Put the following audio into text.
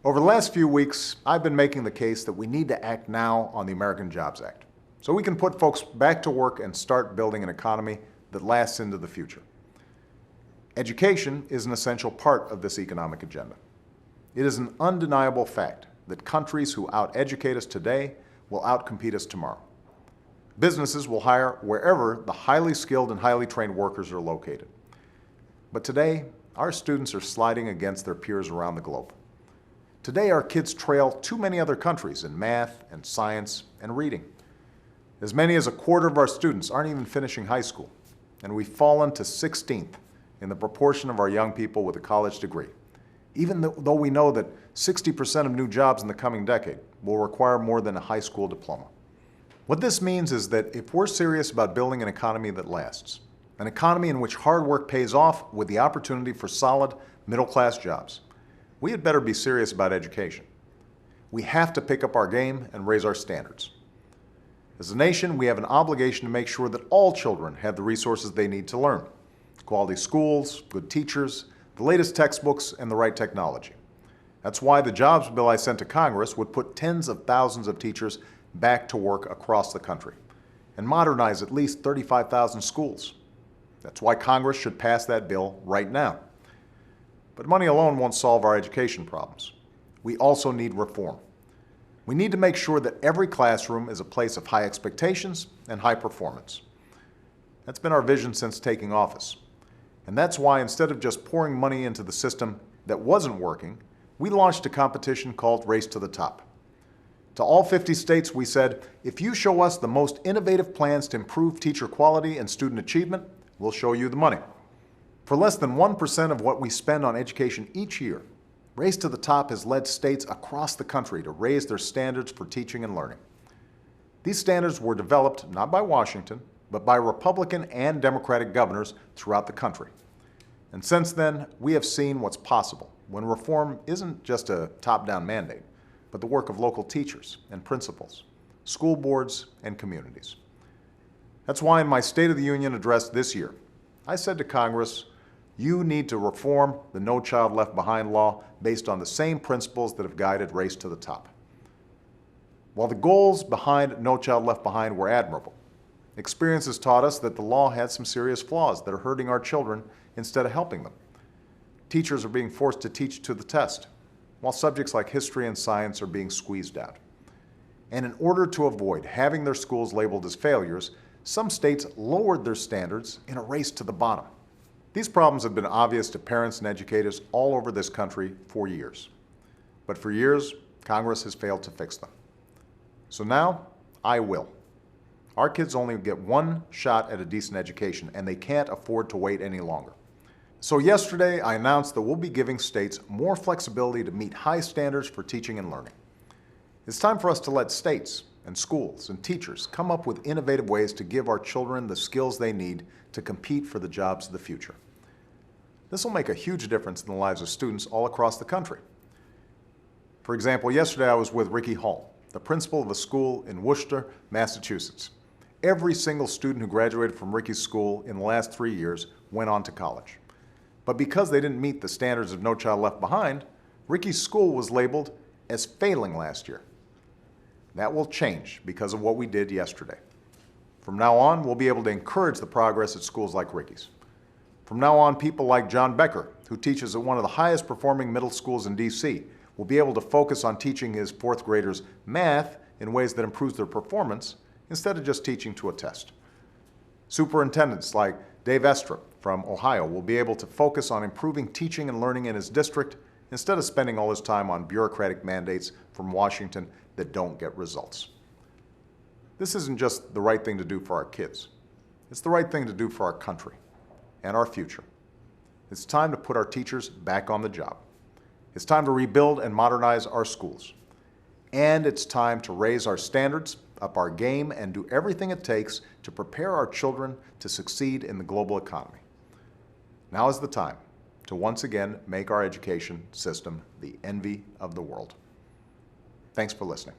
Over the last few weeks, I've been making the case that we need to act now on the American Jobs Act so we can put folks back to work and start building an economy that lasts into the future. Education is an essential part of this economic agenda. It is an undeniable fact that countries who out-educate us today will outcompete us tomorrow. Businesses will hire wherever the highly skilled and highly trained workers are located. But today, our students are sliding against their peers around the globe. Today, our kids trail too many other countries in math and science and reading. As many as a quarter of our students aren't even finishing high school, and we've fallen to 16th in the proportion of our young people with a college degree, even though we know that 60% of new jobs in the coming decade will require more than a high school diploma. What this means is that if we're serious about building an economy that lasts, an economy in which hard work pays off with the opportunity for solid middle-class jobs, we had better be serious about education. We have to pick up our game and raise our standards. As a nation, we have an obligation to make sure that all children have the resources they need to learn: quality schools, good teachers, the latest textbooks, and the right technology. That's why the jobs bill I sent to Congress would put tens of thousands of teachers back to work across the country and modernize at least 35,000 schools. That's why Congress should pass that bill right now. But money alone won't solve our education problems. We also need reform. We need to make sure that every classroom is a place of high expectations and high performance. That's been our vision since taking office. And that's why, instead of just pouring money into the system that wasn't working, we launched a competition called Race to the Top. To all 50 states, we said, if you show us the most innovative plans to improve teacher quality and student achievement, we'll show you the money. For less than 1% of what we spend on education each year, Race to the Top has led states across the country to raise their standards for teaching and learning. These standards were developed not by Washington, but by Republican and Democratic governors throughout the country. And since then, we have seen what's possible when reform isn't just a top-down mandate, but the work of local teachers and principals, school boards, and communities. That's why in my State of the Union address this year, I said to Congress, you need to reform the No Child Left Behind law based on the same principles that have guided Race to the Top. While the goals behind No Child Left Behind were admirable, experience has taught us that the law had some serious flaws that are hurting our children instead of helping them. Teachers are being forced to teach to the test, while subjects like history and science are being squeezed out. And in order to avoid having their schools labeled as failures, some states lowered their standards in a race to the bottom. These problems have been obvious to parents and educators all over this country for years. But for years, Congress has failed to fix them. So now, I will. Our kids only get one shot at a decent education, and they can't afford to wait any longer. So yesterday, I announced that we'll be giving states more flexibility to meet high standards for teaching and learning. It's time for us to let states and schools and teachers come up with innovative ways to give our children the skills they need to compete for the jobs of the future. This will make a huge difference in the lives of students all across the country. For example, yesterday I was with Ricky Hall, the principal of a school in Worcester, Massachusetts. Every single student who graduated from Ricky's school in the last 3 years went on to college. But because they didn't meet the standards of No Child Left Behind, Ricky's school was labeled as failing last year. That will change because of what we did yesterday. From now on, we'll be able to encourage the progress at schools like Ricky's. From now on, people like John Becker, who teaches at one of the highest performing middle schools in DC, will be able to focus on teaching his fourth graders math in ways that improves their performance instead of just teaching to a test. Superintendents like Dave Estrup from Ohio will be able to focus on improving teaching and learning in his district instead of spending all his time on bureaucratic mandates from Washington that don't get results. This isn't just the right thing to do for our kids. It's the right thing to do for our country and our future. It's time to put our teachers back on the job. It's time to rebuild and modernize our schools. And it's time to raise our standards, up our game, and do everything it takes to prepare our children to succeed in the global economy. Now is the time to once again make our education system the envy of the world. Thanks for listening.